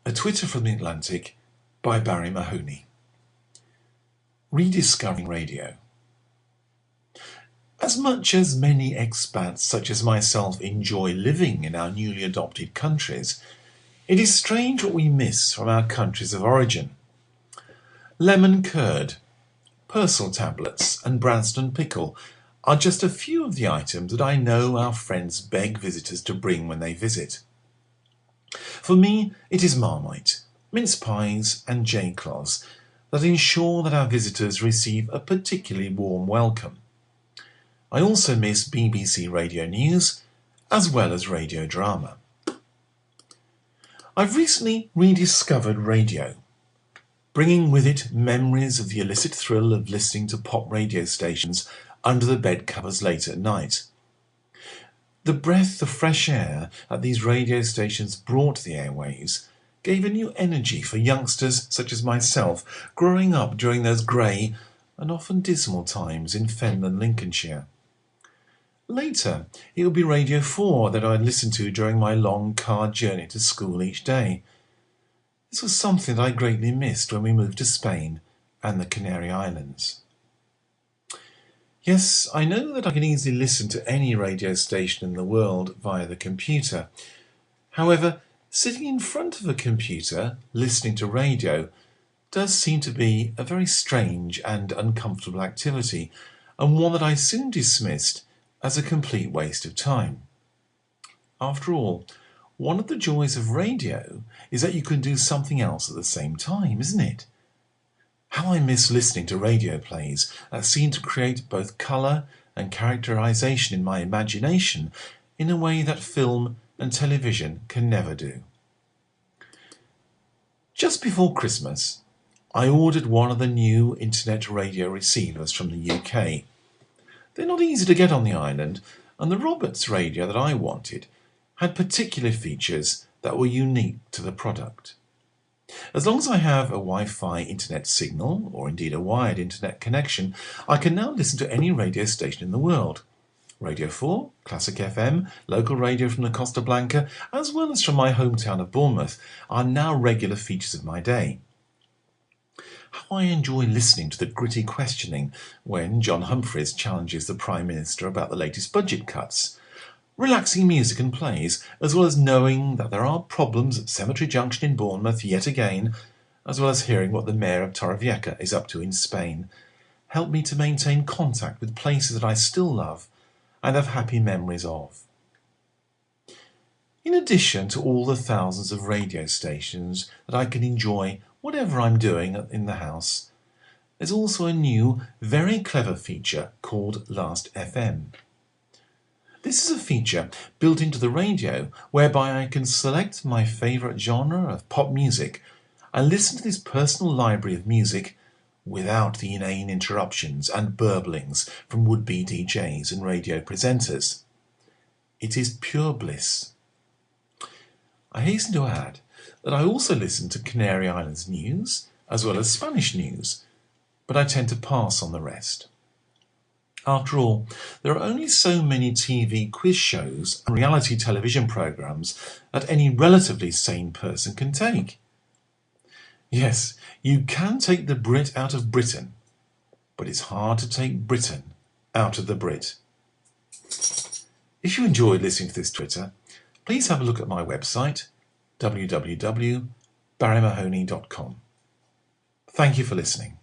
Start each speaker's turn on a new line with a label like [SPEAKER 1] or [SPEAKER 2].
[SPEAKER 1] A Twitter from the Atlantic by Barrie Mahoney. Rediscovering radio. As much as many expats such as myself enjoy living in our newly adopted countries, it is strange what we miss from our countries of origin. Lemon curd, Persil tablets and Branston pickle are just a few of the items that I know our friends beg visitors to bring when they visit. For me, it is Marmite, mince pies and J-Claws that ensure that our visitors receive a particularly warm welcome. I also miss BBC Radio News as well as radio drama. I've recently rediscovered radio, bringing with it memories of the illicit thrill of listening to pop radio stations under the bed covers late at night. The breath of fresh air that these radio stations brought to the airwaves gave a new energy for youngsters such as myself growing up during those grey and often dismal times in Fenland, Lincolnshire. Later, it would be Radio 4 that I'd listen to during my long car journey to school each day. This was something that I greatly missed when we moved to Spain and the Canary Islands. Yes, I know that I can easily listen to any radio station in the world via the computer. However, sitting in front of a computer, listening to radio, does seem to be a very strange and uncomfortable activity, and one that I soon dismissed as a complete waste of time. After all, one of the joys of radio is that you can do something else at the same time, isn't it? How I miss listening to radio plays that seem to create both colour and characterisation in my imagination in a way that film and television can never do. Just before Christmas, I ordered one of the new internet radio receivers from the UK. They're not easy to get on the island, and the Roberts radio that I wanted had particular features that were unique to the product. As long as I have a Wi-Fi internet signal, or indeed a wired internet connection, I can now listen to any radio station in the world. Radio 4, Classic FM, local radio from the Costa Blanca, as well as from my hometown of Bournemouth, are now regular features of my day. How I enjoy listening to the gritty questioning when John Humphreys challenges the Prime Minister about the latest budget cuts. Relaxing music and plays, as well as knowing that there are problems at Cemetery Junction in Bournemouth yet again, as well as hearing what the Mayor of Torrevieja is up to in Spain, help me to maintain contact with places that I still love and have happy memories of. In addition to all the thousands of radio stations that I can enjoy whatever I'm doing in the house, there's also a new, very clever feature called Last FM. This is a feature built into the radio whereby I can select my favourite genre of pop music and listen to this personal library of music without the inane interruptions and burblings from would-be DJs and radio presenters. It is pure bliss. I hasten to add that I also listen to Canary Islands news as well as Spanish news, but I tend to pass on the rest. After all, there are only so many TV quiz shows and reality television programmes that any relatively sane person can take. Yes, you can take the Brit out of Britain, but it's hard to take Britain out of the Brit. If you enjoyed listening to this Twitter, please have a look at my website, www.barriemahoney.com. Thank you for listening.